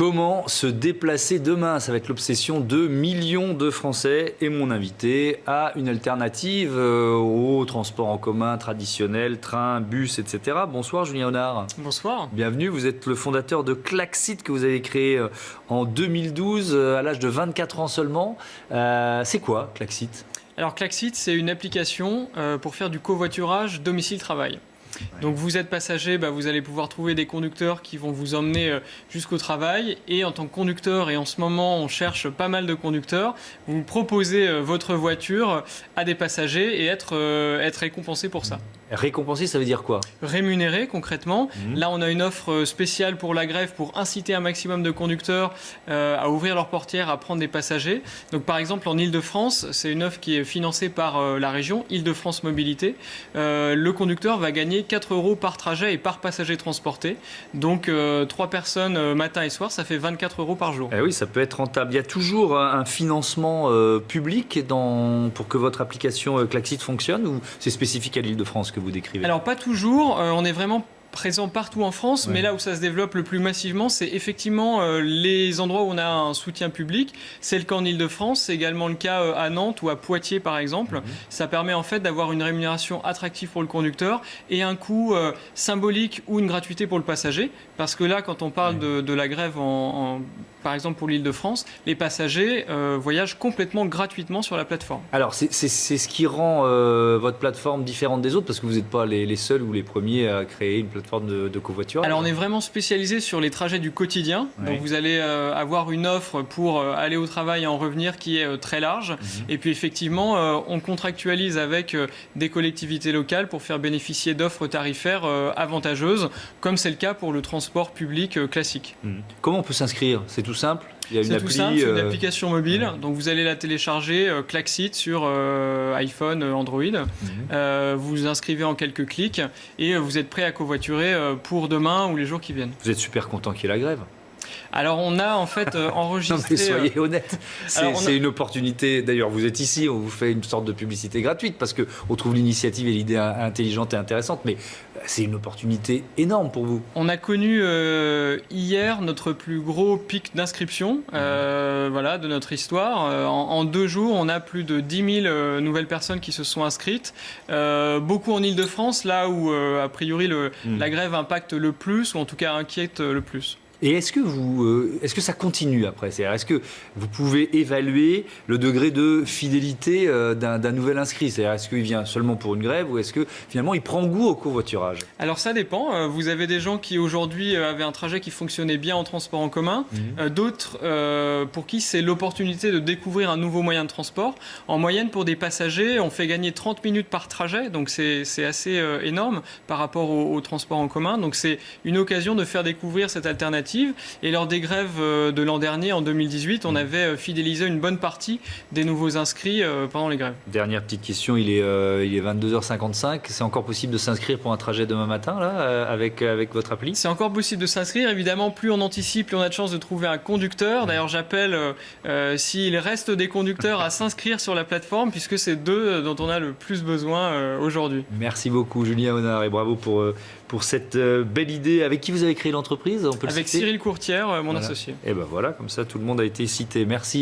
Comment se déplacer demain? Ça va être l'obsession de millions de Français et mon invité a une alternative au transport en commun traditionnel, train, bus, etc. Bonsoir Julien Honard. Bonsoir. Bienvenue, vous êtes le fondateur de Klaxit que vous avez créé en 2012 à l'âge de 24 ans seulement. C'est quoi Klaxit? Alors Klaxit, c'est une application pour faire du covoiturage domicile-travail. Donc vous êtes passager, vous allez pouvoir trouver des conducteurs qui vont vous emmener jusqu'au travail. Et en tant que conducteur, et en ce moment on cherche pas mal de conducteurs, vous proposez votre voiture à des passagers et être récompensé pour ça. Récompensé, ça veut dire quoi? Rémunéré concrètement. Là on a une offre spéciale pour la grève pour inciter un maximum de conducteurs à ouvrir leurs portières, à prendre des passagers. Donc par exemple en Île-de-France, c'est une offre qui est financée par la région Île-de-France Mobilité. Le conducteur va gagner 4 € par trajet et par passager transporté. Donc 3 personnes matin et soir, ça fait 24 € par jour. Eh oui, ça peut être rentable. Il y a toujours un financement public pour que votre application Klaxit fonctionne, ou c'est spécifique à l'Île-de-France que vous décrivez? Alors pas toujours, on est vraiment présent partout en France, Ouais. mais là où ça se développe le plus massivement, c'est effectivement les endroits où on a un soutien public. C'est le cas en Île-de-France, c'est également le cas à Nantes ou à Poitiers par exemple. Ça permet en fait d'avoir une rémunération attractive pour le conducteur et un coût symbolique ou une gratuité pour le passager. Parce que là, quand on parle de la grève par exemple pour l'Île-de-France, les passagers voyagent complètement gratuitement sur la plateforme. Alors, c'est ce qui rend votre plateforme différente des autres, parce que vous n'êtes pas les seuls ou les premiers à créer une plateforme de covoiturage. Alors, on est vraiment spécialisé sur les trajets du quotidien. Ouais. Donc, vous allez avoir une offre pour aller au travail et en revenir qui est très large. Et puis, effectivement, on contractualise avec des collectivités locales pour faire bénéficier d'offres tarifaires avantageuses, comme c'est le cas pour le transport public classique. Comment on peut s'inscrire? C'est tout simple? Il y a une C'est appli, tout simple, c'est une application mobile. Donc vous allez la télécharger, Klaxit, sur iPhone, Android. Vous vous inscrivez en quelques clics et vous êtes prêt à covoiturer pour demain ou les jours qui viennent. Vous êtes super content qu'il y ait la grève? Alors on a en fait enregistré... Non mais soyez honnête, c'est une opportunité. D'ailleurs vous êtes ici, on vous fait une sorte de publicité gratuite parce qu'on trouve l'initiative et l'idée intelligente et intéressante, mais c'est une opportunité énorme pour vous. On a connu hier notre plus gros pic d'inscription de notre histoire. En 2 jours, on a plus de 10 000 nouvelles personnes qui se sont inscrites. Beaucoup en Île-de-France, là où a priori la grève impacte le plus, ou en tout cas inquiète le plus. Et est-ce que ça continue après? C'est-à-dire, est-ce que vous pouvez évaluer le degré de fidélité d'un nouvel inscrit? C'est-à-dire, est-ce qu'il vient seulement pour une grève, ou est-ce que finalement il prend goût au covoiturage? Alors ça dépend. Vous avez des gens qui aujourd'hui avaient un trajet qui fonctionnait bien en transport en commun. D'autres pour qui c'est l'opportunité de découvrir un nouveau moyen de transport. En moyenne, pour des passagers, on fait gagner 30 minutes par trajet. Donc c'est assez énorme par rapport au transport en commun. Donc c'est une occasion de faire découvrir cette alternative. Et lors des grèves de l'an dernier, en 2018, on avait fidélisé une bonne partie des nouveaux inscrits pendant les grèves. Dernière petite question, il est 22h55. C'est encore possible de s'inscrire pour un trajet demain matin là, avec votre appli? C'est encore possible de s'inscrire. Évidemment, plus on anticipe, plus on a de chances de trouver un conducteur. D'ailleurs, j'appelle, s'il reste des conducteurs, à s'inscrire sur la plateforme, puisque c'est d'eux dont on a le plus besoin aujourd'hui. Merci beaucoup Julien Honard, et bravo pour cette belle idée. Avec qui vous avez créé l'entreprise? On peut le Avec citer? Cyril Courtière, mon associé. Et ben voilà, comme ça tout le monde a été cité. Merci.